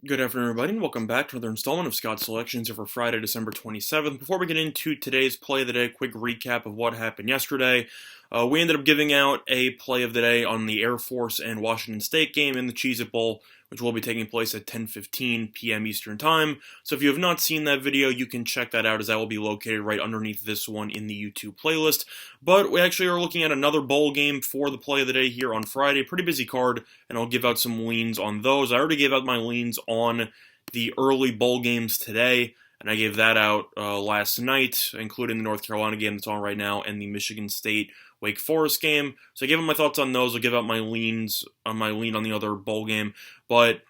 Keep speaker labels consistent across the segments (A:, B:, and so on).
A: Good afternoon, everybody, and welcome back to another installment of Scott's Selections here for Friday, December 27th. Before we get into today's play of the day, quick recap of what happened yesterday. We ended up giving out a play of the day on the Air Force and Washington State game in the Cheez-It Bowl, which will be taking place at 10:15 p.m. Eastern Time. So if you have not seen that video, you can check that out, as that will be located right underneath this one in the YouTube playlist. But we actually are looking at another bowl game for the play of the day here on Friday. Pretty busy card, and I'll give out some leans on those. I already gave out my leans on the early bowl games today, and I gave that out last night, including the North Carolina game that's on right now and the Michigan State Wake Forest game. So I gave out my thoughts on those. I'll give out my leans on my lean on the other bowl game. But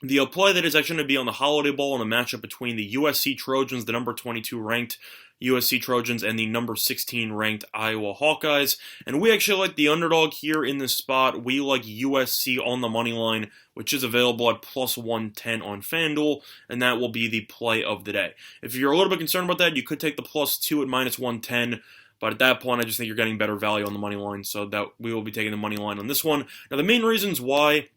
A: the play that is actually going to be on the Holiday Bowl in a matchup between the USC Trojans, the number 22 ranked USC Trojans, and the number 16 ranked Iowa Hawkeyes. And we actually like the underdog here in this spot. We like USC on the money line, which is available at plus 110 on FanDuel, and that will be the play of the day. If you're a little bit concerned about that, you could take the plus 2 at minus 110. But at that point, I just think you're getting better value on the money line, so that we will be taking the money line on this one. Now, the main reasons why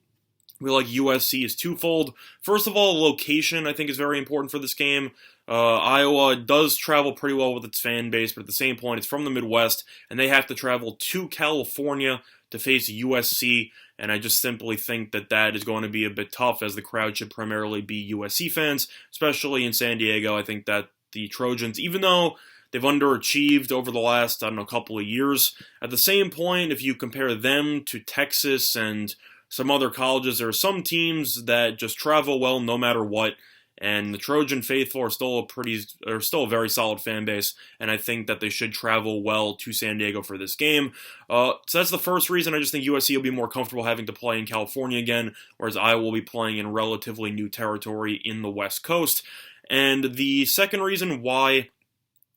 A: we like USC is twofold. First of all, location, I think, is very important for this game. Iowa does travel pretty well with its fan base, but at the same point, it's from the Midwest, and they have to travel to California to face USC, and I just simply think that that is going to be a bit tough, as the crowd should primarily be USC fans, especially in San Diego. I think that the Trojans, even though they've underachieved over the last, couple of years, at the same point, if you compare them to Texas and some other colleges, there are some teams that just travel well no matter what, and the Trojan faithful are still a very solid fan base, and I think that they should travel well to San Diego for this game. So that's the first reason. I just think USC will be more comfortable having to play in California again, whereas Iowa will be playing in relatively new territory in the West Coast. And the second reason why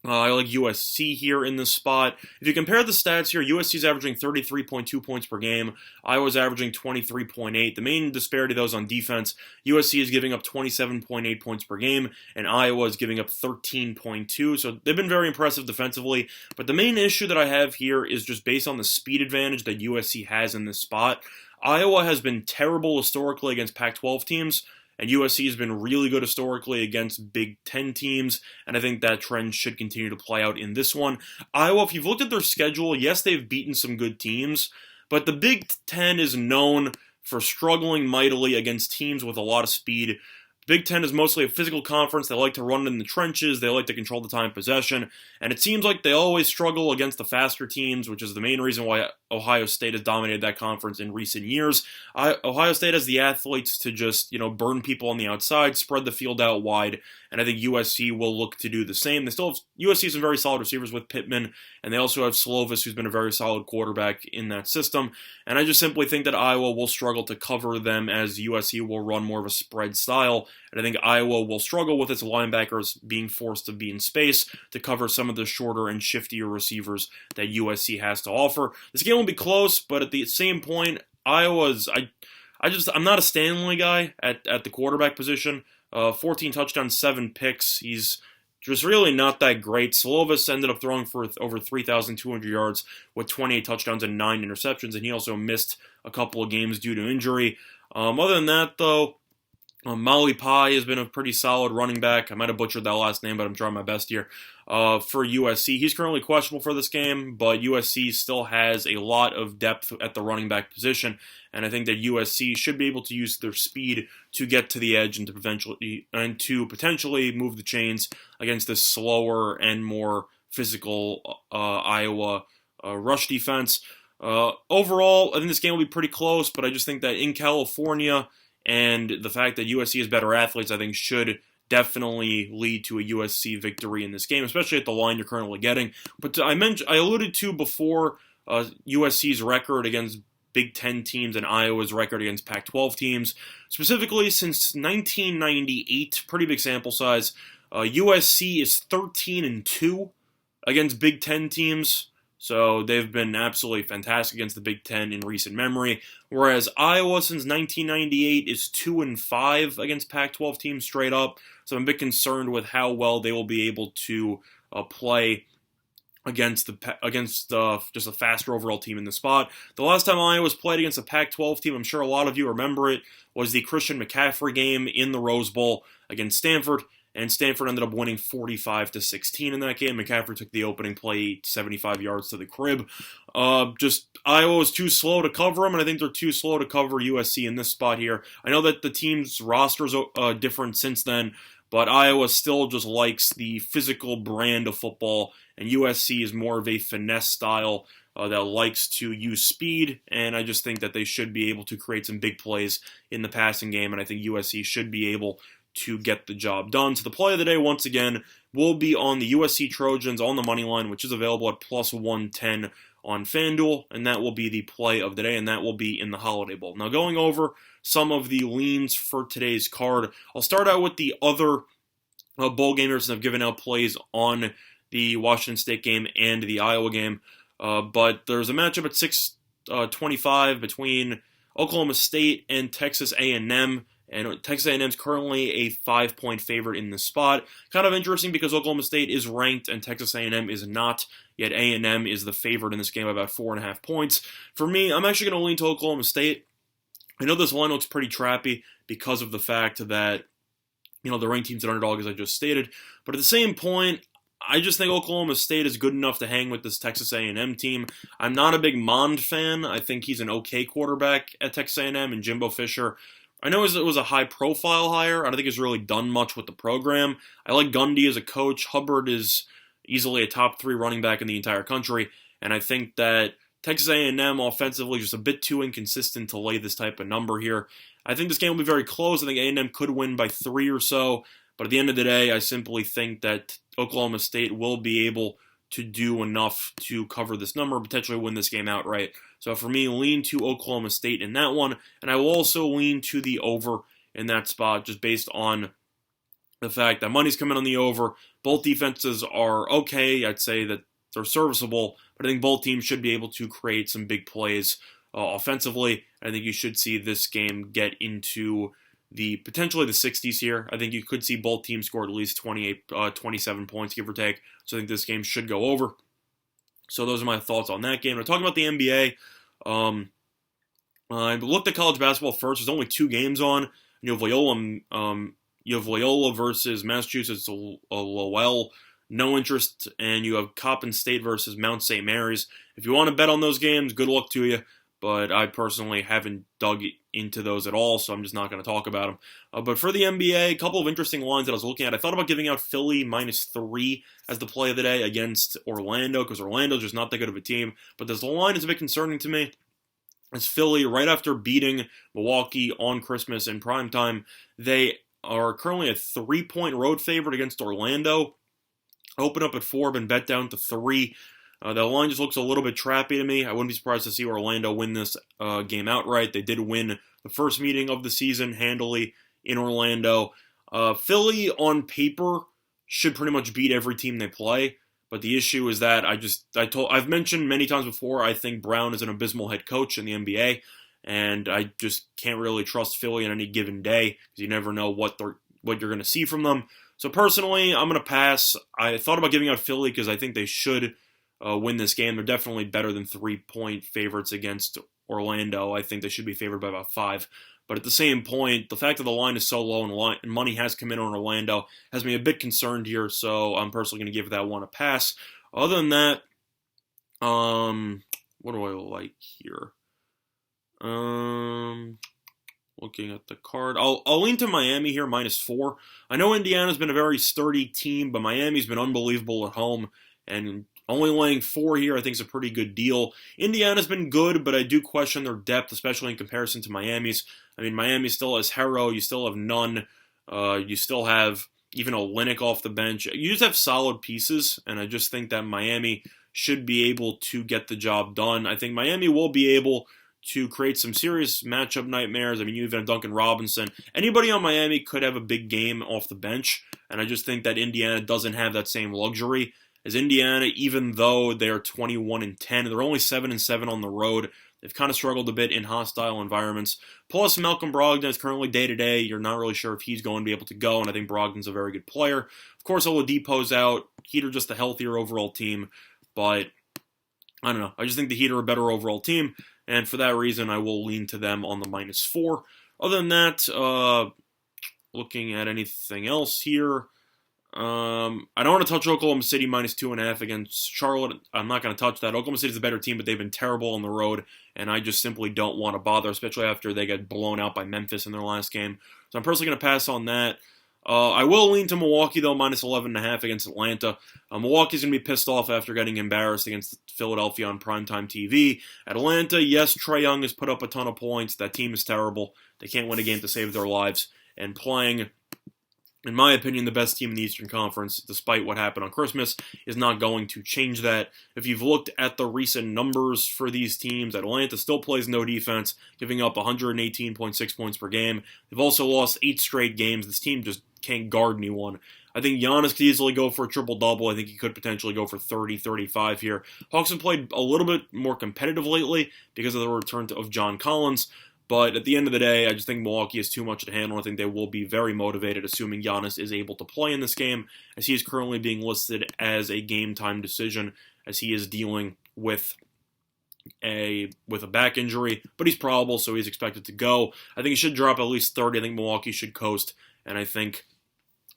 A: I like USC here in this spot. If you compare the stats here, USC is averaging 33.2 points per game. Iowa's averaging 23.8. The main disparity, though, is on defense. USC is giving up 27.8 points per game, and Iowa is giving up 13.2. So they've been very impressive defensively. But the main issue that I have here is just based on the speed advantage that USC has in this spot. Iowa has been terrible historically against Pac-12 teams, and USC has been really good historically against Big Ten teams, and I think that trend should continue to play out in this one. Iowa, if you've looked at their schedule, yes, they've beaten some good teams, but the Big Ten is known for struggling mightily against teams with a lot of speed. Big Ten is mostly a physical conference. They like to run in the trenches. They like to control the time of possession. And it seems like they always struggle against the faster teams, which is the main reason why Ohio State has dominated that conference in recent years. Ohio State has the athletes to just, burn people on the outside, spread the field out wide, and I think USC will look to do the same. USC has some very solid receivers with Pittman, and they also have Slovis, who's been a very solid quarterback in that system. And I just simply think that Iowa will struggle to cover them, as USC will run more of a spread style. And I think Iowa will struggle with its linebackers being forced to be in space to cover some of the shorter and shiftier receivers that USC has to offer. This game will be close, but at the same point, Iowa's I'm not a Stanley guy at the quarterback position. 14 touchdowns, 7 picks. He's just really not that great. Slovis ended up throwing for over 3,200 yards with 28 touchdowns and 9 interceptions, and he also missed a couple of games due to injury. Other than that, though, Molly Pie has been a pretty solid running back. I might have butchered that last name, but I'm trying my best here. For USC, he's currently questionable for this game, but USC still has a lot of depth at the running back position, and I think that USC should be able to use their speed to get to the edge and to potentially move the chains against this slower and more physical Iowa rush defense. Overall, I think this game will be pretty close, but I just think that in California, and the fact that USC has better athletes, I think, should definitely lead to a USC victory in this game, especially at the line you're currently getting. But I alluded to before USC's record against Big Ten teams and Iowa's record against Pac-12 teams. Specifically, since 1998, pretty big sample size, USC is 13-2 against Big Ten teams. So they've been absolutely fantastic against the Big Ten in recent memory. Whereas Iowa, since 1998, is 2-5 against Pac-12 teams straight up. So I'm a bit concerned with how well they will be able to play against just a faster overall team in the spot. The last time Iowa was played against a Pac-12 team, I'm sure a lot of you remember it, was the Christian McCaffrey game in the Rose Bowl against Stanford, and Stanford ended up winning 45-16 in that game. McCaffrey took the opening play 75 yards to the crib. Just Iowa was too slow to cover them, and I think they're too slow to cover USC in this spot here. I know that the team's roster's different since then, but Iowa still just likes the physical brand of football, and USC is more of a finesse style that likes to use speed, and I just think that they should be able to create some big plays in the passing game, and I think USC should be able to get the job done. So the play of the day, once again, will be on the USC Trojans on the money line, which is available at plus 110 on FanDuel, and that will be the play of the day, and that will be in the Holiday Bowl. Now, going over some of the leans for today's card, I'll start out with the other bowl gamers that have given out plays on the Washington State game and the Iowa game, but there's a matchup at 6:25 between Oklahoma State and Texas A&M, and Texas A&M is currently a 5-point favorite in this spot. Kind of interesting because Oklahoma State is ranked and Texas A&M is not, yet A&M is the favorite in this game by about 4.5 points. For me, I'm actually going to lean to Oklahoma State. I know this line looks pretty trappy because of the fact that, the ranked team's an underdog, as I just stated, but at the same point, I just think Oklahoma State is good enough to hang with this Texas A&M team. I'm not a big Mond fan. I think he's an okay quarterback at Texas A&M, and Jimbo Fisher, I know it was a high-profile hire. I don't think he's really done much with the program. I like Gundy as a coach. Hubbard is easily a top 3 running back in the entire country, and I think that Texas A&M offensively just a bit too inconsistent to lay this type of number here. I think this game will be very close. I think A&M could win by 3 or so, but at the end of the day, I simply think that Oklahoma State will be able to do enough to cover this number, potentially win this game outright. So for me, lean to Oklahoma State in that one, and I will also lean to the over in that spot, just based on the fact that money's coming on the over. Both defenses are okay. I'd say that they're serviceable, but I think both teams should be able to create some big plays offensively. I think you should see this game get into potentially the 60s here. I think you could see both teams score at least 27 points, give or take. So I think this game should go over. So those are my thoughts on that game. Now, talking about the NBA, I looked at college basketball first. There's only 2 games on. You have Loyola versus Massachusetts Lowell. No interest. And you have Coppin State versus Mount St. Mary's. If you want to bet on those games, good luck to you. But I personally haven't dug into those at all, so I'm just not going to talk about them. But for the NBA, a couple of interesting lines that I was looking at. I thought about giving out Philly -3 as the play of the day against Orlando, because Orlando's just not that good of a team. But this line is a bit concerning to me. It's Philly, right after beating Milwaukee on Christmas in primetime, they are currently a 3-point road favorite against Orlando. Open up at 4, been bet down to 3. The line just looks a little bit trappy to me. I wouldn't be surprised to see Orlando win this game outright. They did win the first meeting of the season handily in Orlando. Philly, on paper, should pretty much beat every team they play. But the issue is that I've mentioned many times before, I think Brown is an abysmal head coach in the NBA. And I just can't really trust Philly on any given day, because you never know what you're going to see from them. So personally, I'm going to pass. I thought about giving out Philly because I think they should win this game. They're definitely better than 3-point favorites against Orlando. I think they should be favored by about 5. But at the same point, the fact that the line is so low and money has come in on Orlando has me a bit concerned here, so I'm personally going to give that one a pass. Other than that, what do I like here? Looking at the card, I'll lean to Miami here, -4. I know Indiana's been a very sturdy team, but Miami's been unbelievable at home, and only laying 4 here I think is a pretty good deal. Indiana's been good, but I do question their depth, especially in comparison to Miami's. I mean, Miami still has Harrow, you still have Nunn, you still have even Olynyk off the bench. You just have solid pieces, and I just think that Miami should be able to get the job done. I think Miami will be able to create some serious matchup nightmares. I mean, you even have Duncan Robinson. Anybody on Miami could have a big game off the bench, and I just think that Indiana doesn't have that same luxury. As Indiana, even though they're 21-10, they're only 7-7 on the road. They've kind of struggled a bit in hostile environments. Plus, Malcolm Brogdon is currently day-to-day. You're not really sure if he's going to be able to go, and I think Brogdon's a very good player. Of course, Oladipo's out. Heat are just a healthier overall team. but I don't know. I just think the Heat are a better overall team, and for that reason, I will lean to them on the -4. Other than that, looking at anything else here, I don't want to touch Oklahoma City -2.5 against Charlotte. I'm not going to touch that. Oklahoma City's a better team, but they've been terrible on the road, and I just simply don't want to bother, especially after they got blown out by Memphis in their last game. So I'm personally going to pass on that. I will lean to Milwaukee, though, -11.5 against Atlanta. Milwaukee's going to be pissed off after getting embarrassed against Philadelphia on primetime TV. Atlanta, yes, Trae Young has put up a ton of points. That team is terrible. They can't win a game to save their lives. And playing, in my opinion, the best team in the Eastern Conference, despite what happened on Christmas, is not going to change that. If you've looked at the recent numbers for these teams, Atlanta still plays no defense, giving up 118.6 points per game. They've also lost 8 straight games. This team just can't guard anyone. I think Giannis could easily go for a triple-double. I think he could potentially go for 30, 35 here. Hawks have played a little bit more competitive lately because of the return of John Collins. But at the end of the day, I just think Milwaukee is too much to handle. I think they will be very motivated, assuming Giannis is able to play in this game, as he is currently being listed as a game-time decision, as he is dealing with a back injury. But he's probable, so he's expected to go. I think he should drop at least 30. I think Milwaukee should coast, and I think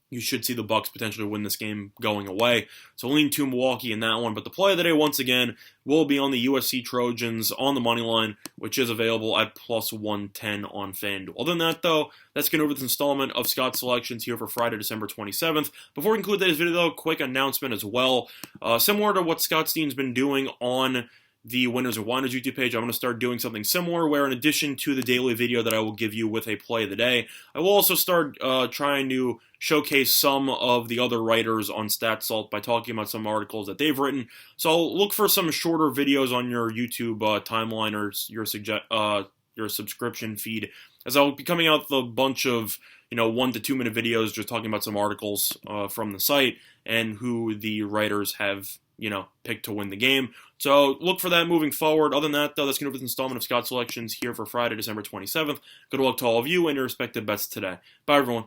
A: you should see the Bucks potentially win this game going away. So lean to Milwaukee in that one. But the play of the day, once again, will be on the USC Trojans on the money line, which is available at +110 on FanDuel. Other than that, though, that's going to do this installment of Scott's Selections here for Friday, December 27th. Before we conclude today's video, though, quick announcement as well. Similar to what Scott Steen's been doing on the Winners and Whiners YouTube page, I'm going to start doing something similar where in addition to the daily video that I will give you with a play of the day, I will also start trying to showcase some of the other writers on StatSalt by talking about some articles that they've written. So I'll look for some shorter videos on your YouTube timeline or your subscription feed, as I'll be coming out with a bunch of 1 to 2 minute videos just talking about some articles from the site and who the writers have picked to win the game. So look for that moving forward. Other than that, though, that's going to be this installment of Scott Selections here for Friday, December 27th. Good luck to all of you and your respective bets today. Bye, everyone.